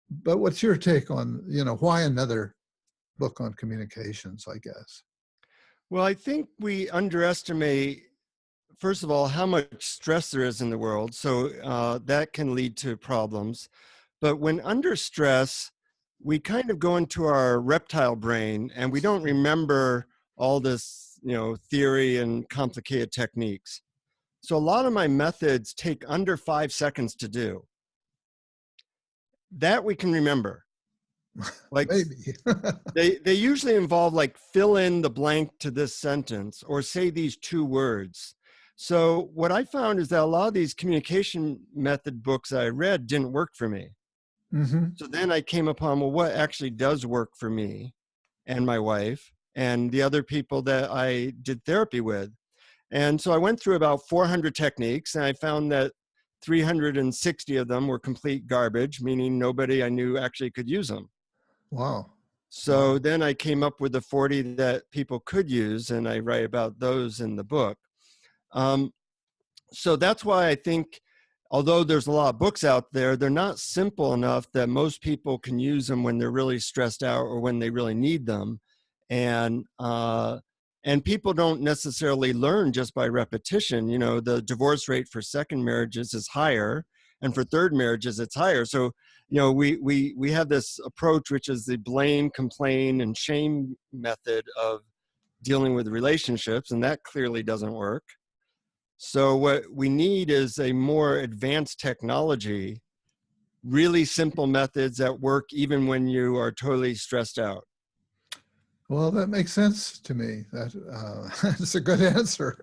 But what's your take on, why another book on communications, I guess? Well, I think we underestimate, first of all, how much stress there is in the world. So that can lead to problems. But when under stress, we kind of go into our reptile brain and we don't remember all this, theory and complicated techniques. So a lot of my methods take under 5 seconds to do. That we can remember. Like Maybe. they usually involve like fill in the blank to this sentence or say these two words. So what I found is that a lot of these communication method books that I read didn't work for me. Hmm. So then I came upon, well, what actually does work for me and my wife and the other people that I did therapy with. And so I went through about 400 techniques and I found that 360 of them were complete garbage, meaning nobody I knew actually could use them. Wow. So then I came up with the 40 that people could use, and I write about those in the book. So that's why I think, although there's a lot of books out there, they're not simple enough that most people can use them when they're really stressed out or when they really need them. And people don't necessarily learn just by repetition. The divorce rate for second marriages is higher, and for third marriages it's higher. So we have this approach, which is the blame, complain, and shame method of dealing with relationships, and that clearly doesn't work. So what we need is a more advanced technology, really simple methods that work even when you are totally stressed out. Well, that makes sense to me. That's a good answer,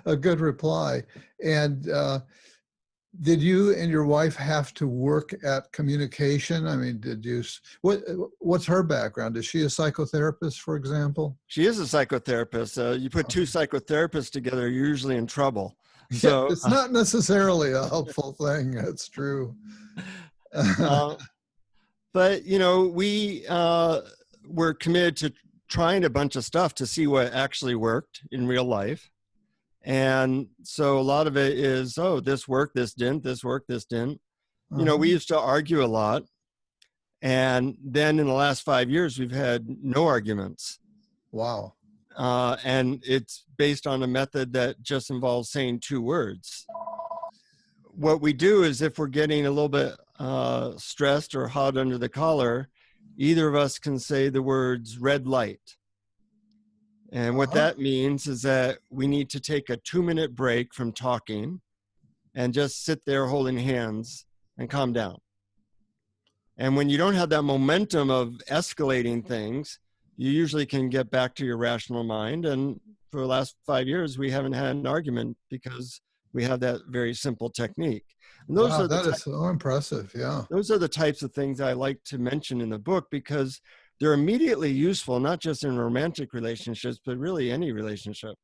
a good reply. And did you and your wife have to work at communication? I mean, what's her background? Is she a psychotherapist, for example? She is a psychotherapist. You put two psychotherapists together, you're usually in trouble. Yeah, So, it's not necessarily a helpful thing. That's true. But we were committed to trying a bunch of stuff to see what actually worked in real life. And so a lot of it is, oh, this worked, this didn't, this worked, this didn't. We used to argue a lot. And then in the last 5 years, we've had no arguments. Wow. And it's based on a method that just involves saying two words. What we do is, if we're getting a little bit stressed or hot under the collar, either of us can say the words red light. And what that means is that we need to take a 2-minute break from talking and just sit there holding hands and calm down. And when you don't have that momentum of escalating things, you usually can get back to your rational mind. And for the last 5 years, we haven't had an argument because we have that very simple technique. And those wow, that is so impressive. Yeah. Those are the types of things I like to mention in the book because they're immediately useful, not just in romantic relationships, but really any relationship.